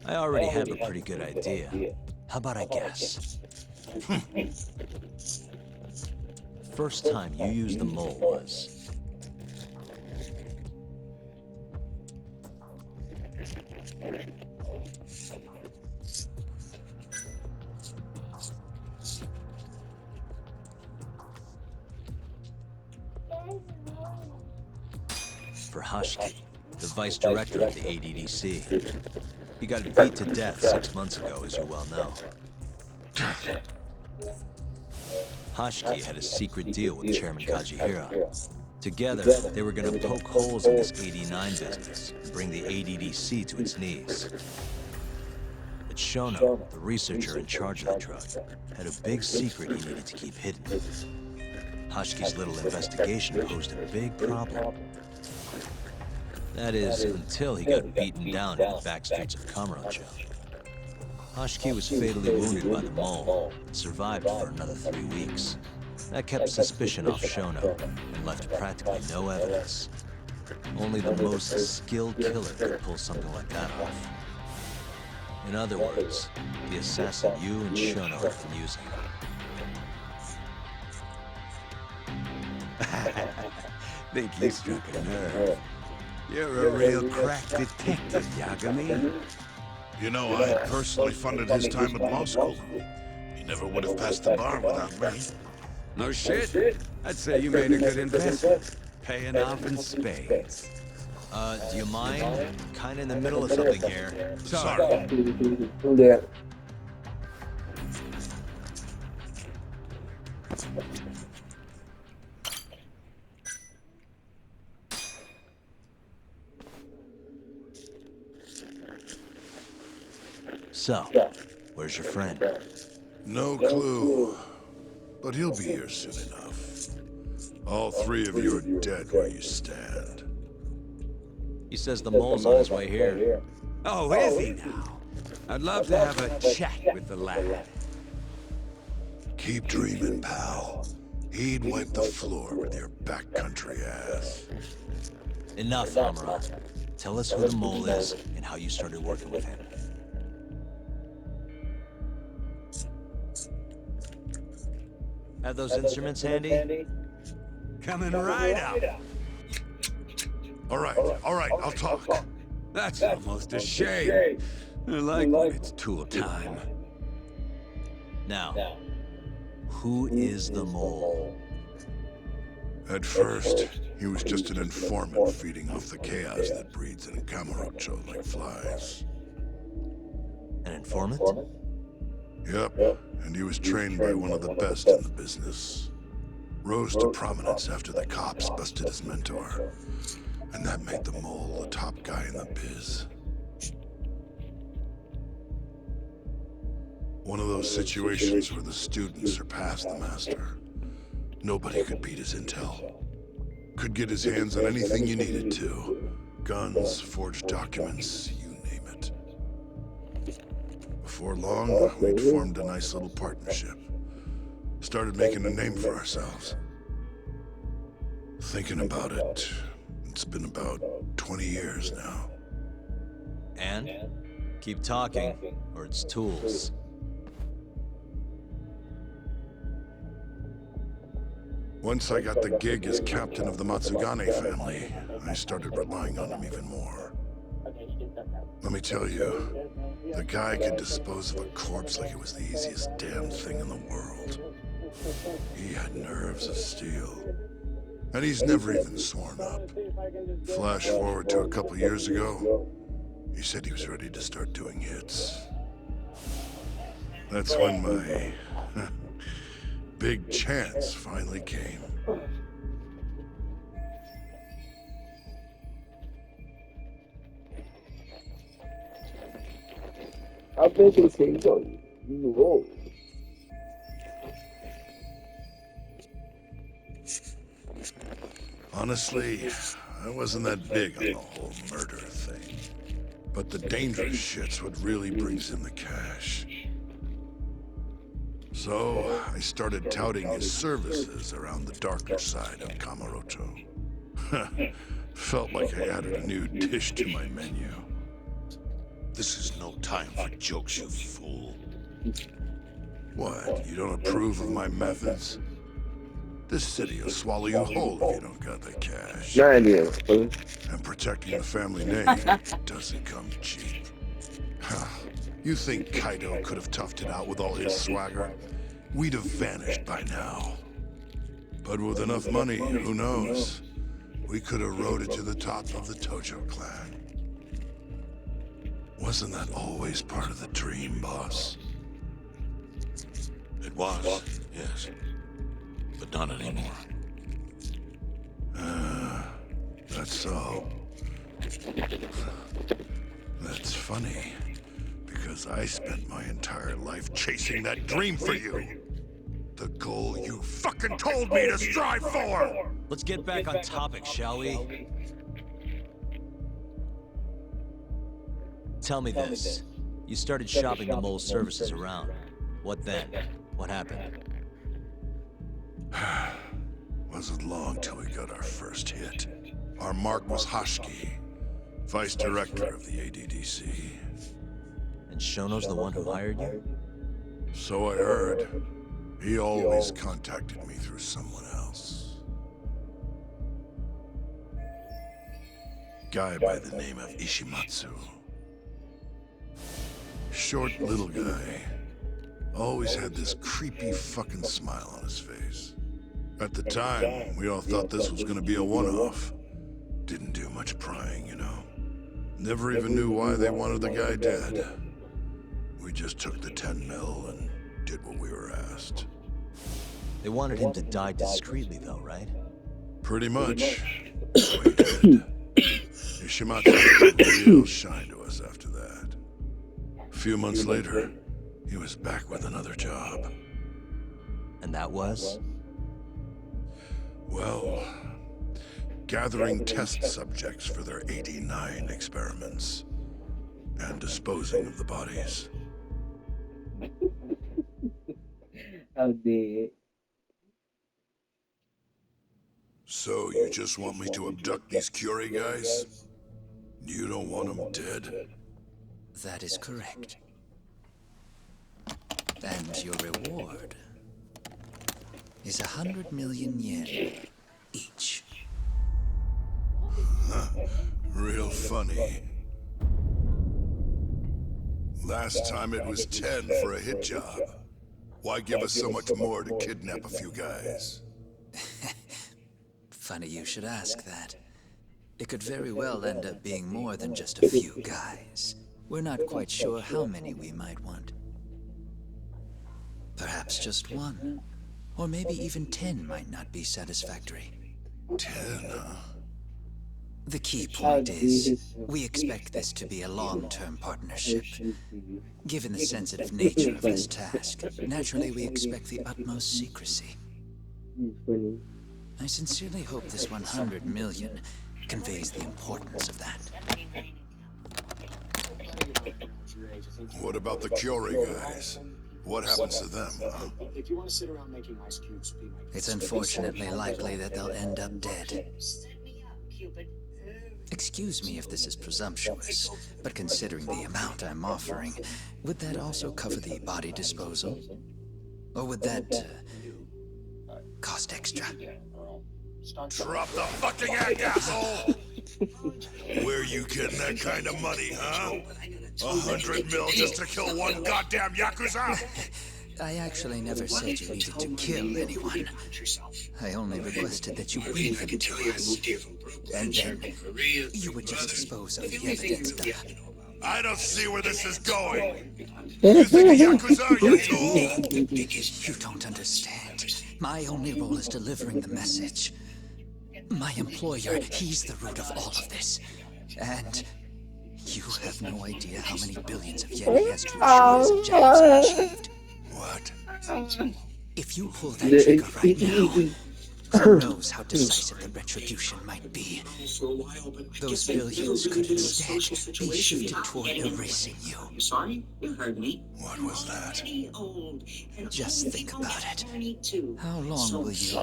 I already have a pretty good idea. How about I guess? First time you used the mole was... for Hashki, the vice director of the ADDC. He got beat to death 6 months ago, as you well know. Hashki had a secret deal with Chairman Kajihira. Together, they were gonna poke holes in this 89 business and bring the ADDC to its knees. But Shono, the researcher in charge of the drug, had a big secret he needed to keep hidden. Hashki's little investigation posed a big problem. That is, until he got beaten down in the back streets of Kamurocho. Hashki was fatally wounded by the mole, and survived for another 3 weeks. That kept suspicion off Shono, and left practically no evidence. Only the most skilled killer could pull something like that off. In other words, the assassin you and Shono have been using. Think you struck a nerve. You're a real crack detective, Yagami. You know, I personally funded his time at law school. He never would have passed the bar without me. No shit. I'd say you made a good investment. Paying off in spades. Do you mind? Kinda in the middle of something here. Sorry. So, where's your friend? No clue. But he'll be here soon enough. All 3 of you are dead where you stand. He says the mole's on his way here. Oh, is he now? I'd love to have a chat with the lad. Keep dreaming, pal. He'd wipe the floor with your backcountry ass. Enough, Hamura. Tell us who the mole is and how you started working with him. Have those instruments handy? Coming right up. All right, I'll talk. That's almost a shame. I like when it's tool time. Now, who is the mole? At first, he was just an informant feeding off the chaos that breeds in Kamurocho like flies. An informant? Yep, and he was trained by one of the best in the business. Rose to prominence after the cops busted his mentor. And that made the mole the top guy in the biz. One of those situations where the student surpassed the master. Nobody could beat his intel. Could get his hands on anything you needed to. Guns, forged documents, you name it. Before long, we'd formed a nice little partnership. Started making a name for ourselves. Thinking about it, it's been about 20 years now. And? Keep talking, or it's tools. Once I got the gig as captain of the Matsugane family, I started relying on him even more. Let me tell you, the guy could dispose of a corpse like it was the easiest damn thing in the world. He had nerves of steel. And he's never even sworn up. Flash forward to a couple years ago, he said he was ready to start doing hits. That's when my big chance finally came. Honestly, I wasn't that big on the whole murder thing. But the dangerous shit's what really brings in the cash. So, I started touting his services around the darker side of Kamurocho. Felt like I added a new dish to my menu. This is no time for jokes, you fool. What, you don't approve of my methods? This city will swallow you whole if you don't got the cash. And protecting the family name doesn't come cheap. You think Kaido could have toughed it out with all his swagger? We'd have vanished by now. But with enough money, who knows? We could have rode it to the top of the Tojo clan. Wasn't that always part of the dream, boss? It was, yes. But not anymore. That's so. That's funny. Because I spent my entire life chasing that dream for you. The goal you fucking told me to strive for! Let's get back on topic, shall we? Tell me this. You started shopping the mole's services around. What then? What happened? Wasn't long till we got our first hit. Our mark was Hashki, vice director of the ADDC. And Shono's the one who hired you? So I heard. He always contacted me through someone else. Guy by the name of Ishimatsu. Short little guy. Always had this creepy fucking smile on his face. At the time, we all thought this was gonna be a one-off. Didn't do much prying, you know. Never even knew why they wanted the guy dead. We just took the 10 mil and did what we were asked. They wanted him to die discreetly, though, right? Pretty much. So he did. Ishimatsu gave a real shine to us after that. A few months later, he was back with another job. And that was? Well, gathering test subjects for their 89 experiments. And disposing of the bodies. So you just want me to abduct these Curie guys? You don't want them dead? That is correct. And your reward is 100 million yen each. Real funny. Last time it was 10 for a hit job. Why give us so much more to kidnap a few guys? Funny you should ask that. It could very well end up being more than just a few guys. We're not quite sure how many we might want. Perhaps just one. Or maybe even 10 might not be satisfactory. 10, huh? The key point is, we expect this to be a long-term partnership. Given the sensitive nature of this task, naturally we expect the utmost secrecy. I sincerely hope this 100 million conveys the importance of that. What about the Curie guys? What happens to them, huh? It's unfortunately likely that they'll end up dead. Excuse me if this is presumptuous, but considering the amount I'm offering, would that also cover the body disposal? Or would that cost extra? Drop the fucking act, asshole! Where you getting that kind of money, huh? 100 mil just to kill one goddamn Yakuza? I actually never said you needed to kill anyone. I only requested that you bring them to us. And then you would just dispose of the evidence, I don't see where this is going. You think a Yakuza, you tool? You don't understand. My only role is delivering the message. My employer, he's the root of all of this. And you have no idea how many billions of yen he has to ensure his objectives are achieved. What? If you pull that trigger right now, Who knows how decisive the retribution might be? Those billions could instead be shifted toward erasing you. What was that? Just think about it. How long will you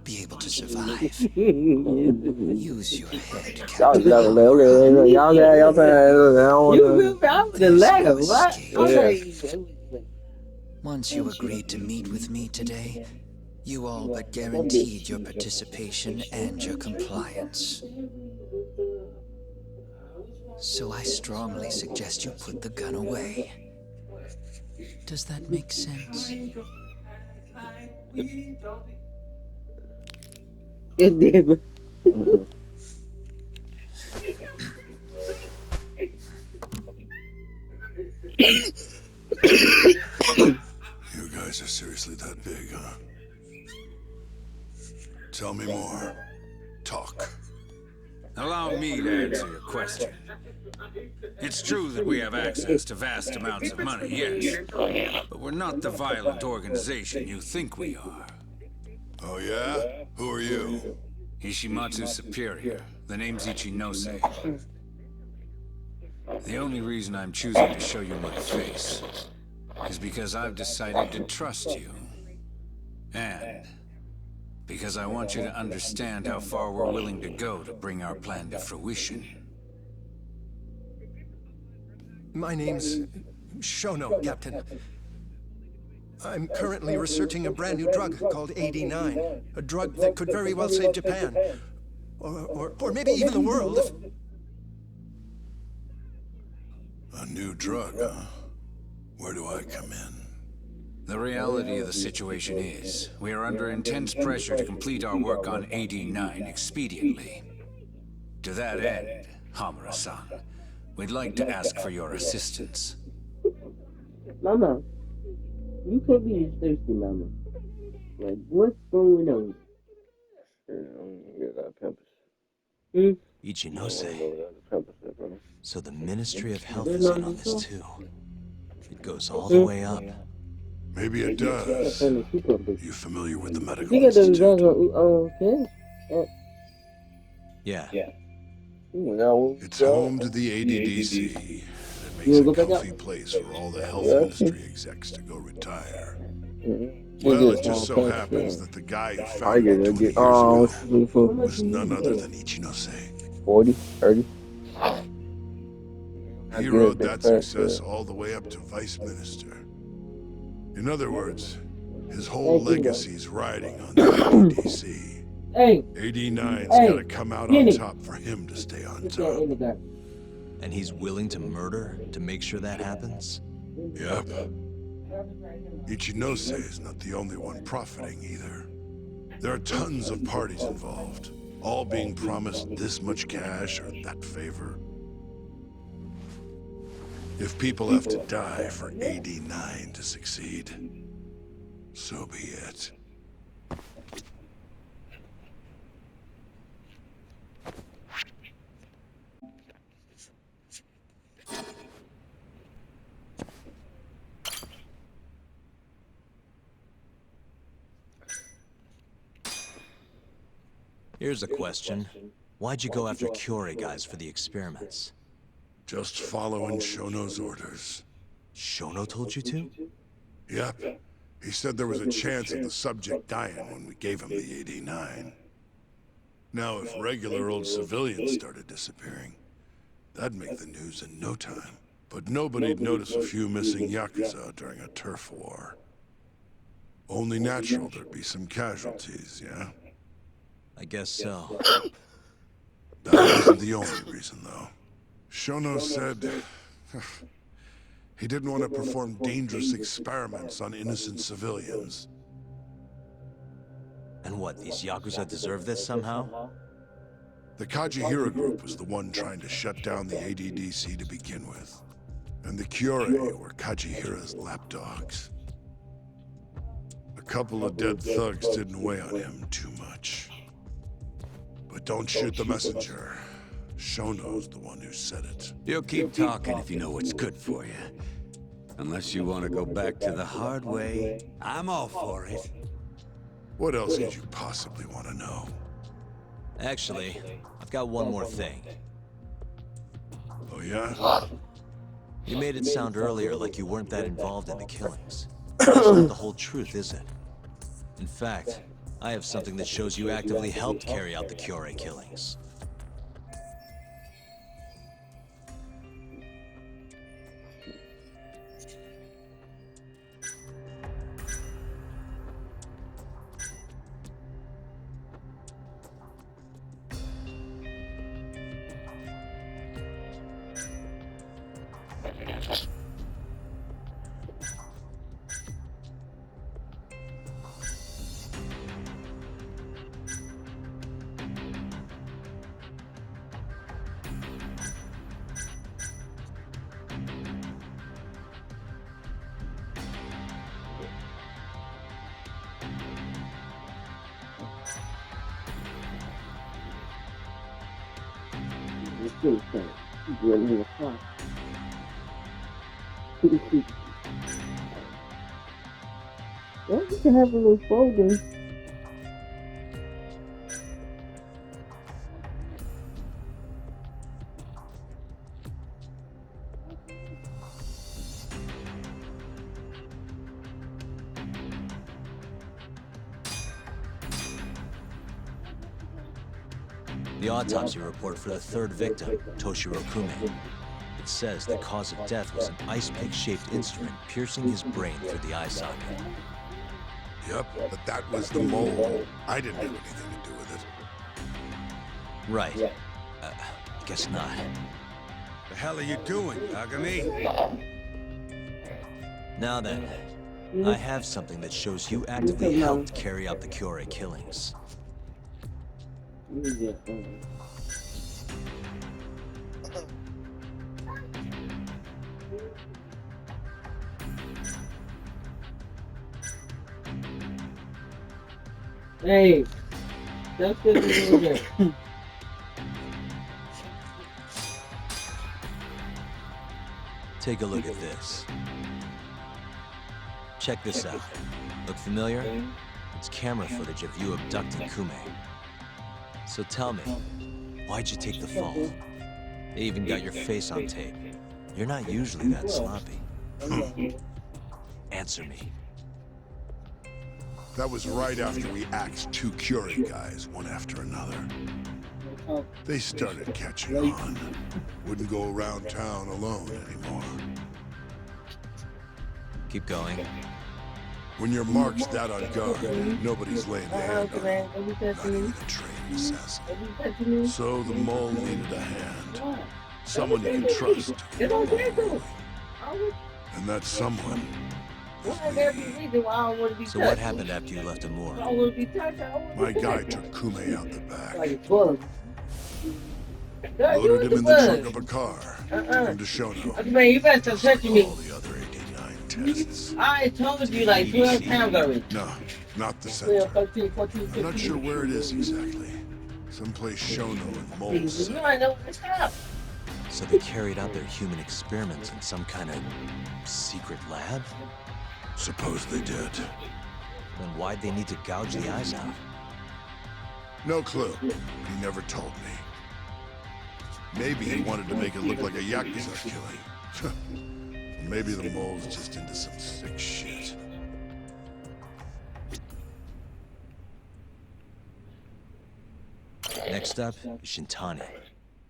be able to survive? Use your head, Y'all Captain. love it. Okay, y'all say, you feel me? I'm There's the no last. What? escape. Okay. Once you agreed to meet with me today, you all but guaranteed your participation and your compliance. So I strongly suggest you put the gun away. Does that make sense? It did. You guys are seriously that big, huh? Tell me more. Talk. Allow me to answer your question. It's true that we have access to vast amounts of money, yes. But we're not the violent organization you think we are. Oh yeah? Who are you? Ishimatsu's superior. The name's Ichinose. The only reason I'm choosing to show you my face is because I've decided to trust you. And because I want you to understand how far we're willing to go to bring our plan to fruition. My name's Shono, Captain. I'm currently researching a brand new drug called 89. A drug that could very well save Japan. Or maybe even the world if... A new drug, huh? Where do I come in? The reality of the situation is, we are under intense pressure to complete our work on 89 expediently. To that end, Hamura-san, we'd like to ask for your assistance. Mama, you can't be this thirsty, Mama. Like, what's going on? Ichinose. So the Ministry of Health is in on this too. It goes all the way up. Maybe it does. You familiar with the medical You got the institute? results on, Yeah. It's home to the ADDC. It makes a comfy place for all the health ministry execs to go retire. Well, it just so happens that the guy who founded it 20 years ago was none other than Ichinose. 40, 30. He rode that success all the way up to vice minister. In other words, his whole legacy's riding on the ADDC. Hey, 89's gotta come out on top for him to stay on top. And he's willing to murder to make sure that happens? Yep. Ichinose is not the only one profiting either. There are tons of parties involved, all being promised this much cash or that favor. If people have to die for 89 to succeed, so be it. Here's a question. Why'd you go after Curie guys for the experiments? Just following Shono's orders. Shono told you to? Yep. He said there was a chance of the subject dying when we gave him the 89. Now, if regular old civilians started disappearing, that'd make the news in no time. But nobody'd notice a few missing Yakuza during a turf war. Only natural there'd be some casualties, yeah? I guess so. That wasn't the only reason, though. Shono said he didn't want to perform dangerous experiments on innocent civilians. And what, these Yakuza deserve this somehow? The Kajihira group was the one trying to shut down the ADDC to begin with. And the Kyore were Kajihira's lapdogs. A couple of dead thugs didn't weigh on him too much. But don't shoot the messenger. Shono's the one who said it. You'll keep talking if you know what's good for you. Unless you want to go back to the hard way, I'm all for it. What else could you possibly want to know? Actually, I've got one more thing. Oh yeah? You made it sound earlier like you weren't that involved in the killings. That's not the whole truth, is it? In fact, I have something that shows you actively helped carry out the Kyorei killings. Still saying, he's really in the car. Well, you can have a little folder. The autopsy report for the third victim, Toshiro Kume. It says the cause of death was an ice pick-shaped instrument piercing his brain through the eye socket. Yep, but that was the mole. I didn't have anything to do with it. Right. Guess not. The hell are you doing, Yagami? Now then, I have something that shows you actively helped carry out the Kyorei killings. Hey, that's good to do there. Take a look at this. Check this out. Look familiar? It's camera footage of you abducting Kume. So tell me, why'd you take the fall? They even got your face on tape. You're not usually that sloppy. Answer me. That was right after we axed two Kyorei guys, one after another. They started catching on. Wouldn't go around town alone anymore. Keep going. When your mark's that on guard, nobody's laying a hand on you. Not even a trained assassin. So the mole needed a hand. Someone you can trust. And that someone was me. So what happened after you left Hamura? My guy took Kume out the back. Loaded him in the trunk of a car. Took him to Shono. Man, you better stop touching me. All the other 89 tests. I told you like 12 times already. No, not the 12, center. 13, 14, 15. I'm not sure where it is exactly. Someplace Shono and Mole You said. might know what's up. So they carried out their human experiments in some kind of secret lab? Suppose they did. Then why'd they need to gouge the eyes out? No clue. He never told me. Maybe he wanted to make it look like a Yakuza killing. Maybe the mole's just into some sick shit. Next up is Shintani.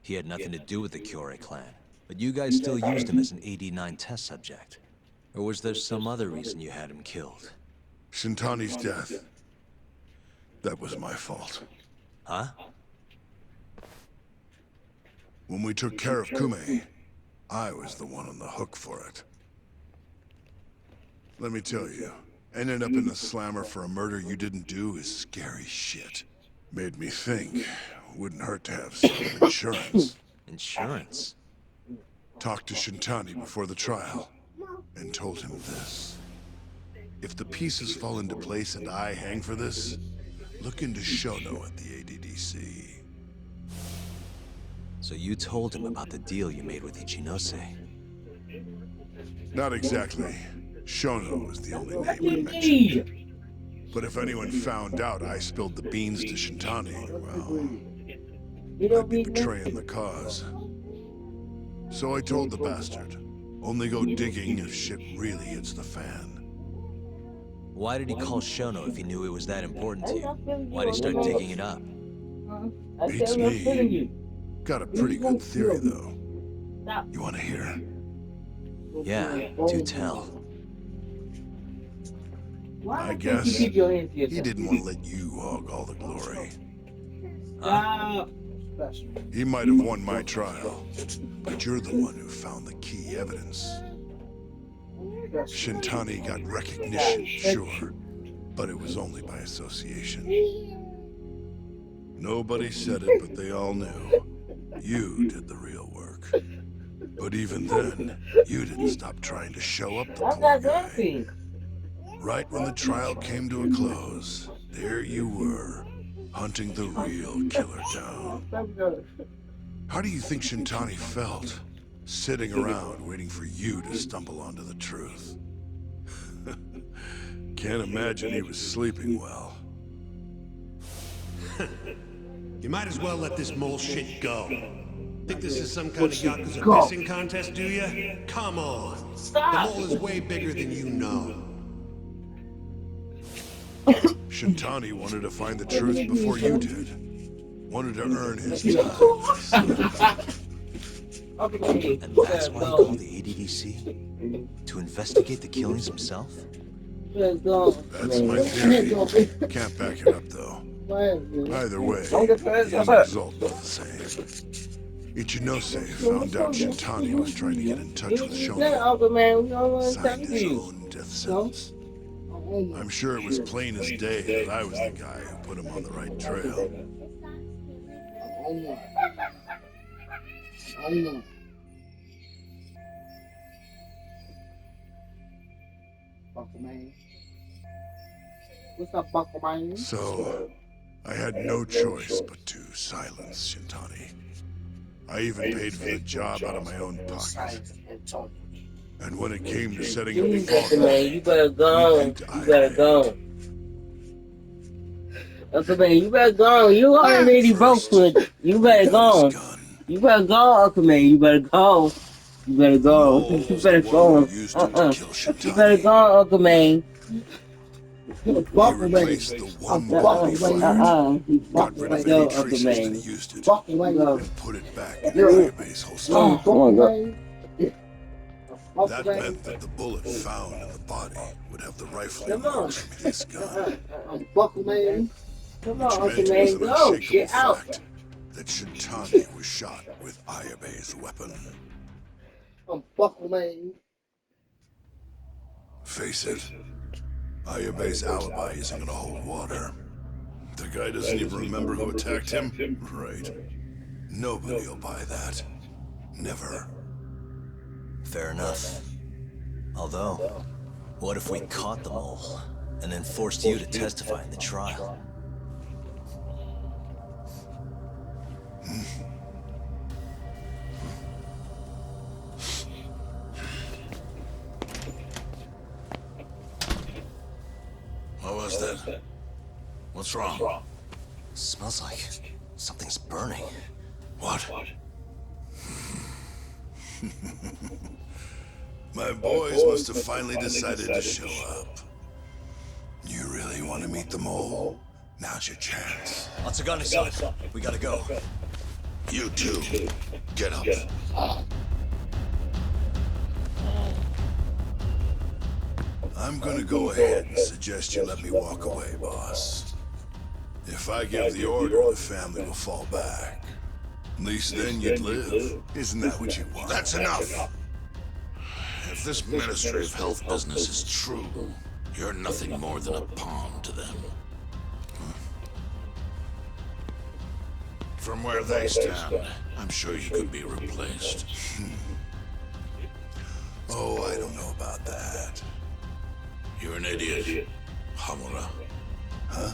He had nothing to do with the Kyorei clan, but you guys still used him as an 89 test subject. Or was there some other reason you had him killed? Shintani's death. That was my fault. Huh? When we took care of Kume, I was the one on the hook for it. Let me tell you, ending up in the slammer for a murder you didn't do is scary shit. Made me think, wouldn't hurt to have some insurance. Insurance? Talked to Shintani before the trial, and told him this. If the pieces fall into place and I hang for this, look into Shono at the ADDC. So you told him about the deal you made with Ichinose. Not exactly. Shono was the only name I mentioned. But if anyone found out I spilled the beans to Shintani, well, You I'd don't be be betraying the cause. So I told the bastard, only go digging if shit really hits the fan. Why did he call Shono if he knew it was that important to you? Why'd he start digging it up? Beats me. Got a pretty good theory, though. You want to hear? Yeah, do tell. I guess he didn't want to let you hog all the glory. He might have won my trial, but you're the one who found the key evidence. Shintani got recognition, sure, but it was only by association. Nobody said it, but they all knew. You did the real work. But even then, you didn't stop trying to show up the poor guy. Right when the trial came to a close, there you were, hunting the real killer down. How do you think Shintani felt, sitting around waiting for you to stumble onto the truth? Can't imagine he was sleeping well. You might as well let this mole shit go. Think this is some kind of Yakuza pissing contest, do you? Come on. The mole is way bigger than you know. Shintani wanted to find the truth before you did. Wanted to earn his time. And that's why he called the ADDC? To investigate the killings himself? That's my theory. Can't back it up, though. Either way, the end result was the same. Ichinose found out Shintani was trying to get in touch with Shono. Signed his own death sentence. I'm sure it was plain as day that I was the guy who put him on the right trail. So, I had no choice but to silence Shintani. I even paid for the job out of my own pocket. And when it came to setting up the phone, you better go. You better go. Uncle Man, you better go. You already broke with. You better go. You better go, Uncle Man. You better go. You better go. You better go. You better go, Uncle Man. He replaced the one bullet he fired, got rid of any traces that he used it, and put it back in Ayabe's holster. That meant that the bullet found in the body would have the rifling marks from his gun. Which meant it was an unshakable fact that Shintani was shot with Ayabe's weapon. Face it, Ayabe's alibi isn't gonna hold water. The guy doesn't even remember who attacked him? Right. Nobody'll buy that. Never. Fair enough. Although, what if we caught the mole, and then forced you to testify in the trial? What was that? What's wrong? Smells like something's burning. What? My boys must have finally decided to show up. You really want to meet the mole? Now's your chance. Matsugane-san, we gotta go. You too. Get up. I'm gonna go ahead and suggest you let me walk away, boss. If I give the order, the family will fall back. At least then you'd live. Isn't that what you want? That's enough. If this Ministry of Health business is true, you're nothing more than a pawn to them. From where they stand, I'm sure you could be replaced. Oh, I don't know about that. You're an idiot, Hamura. Huh?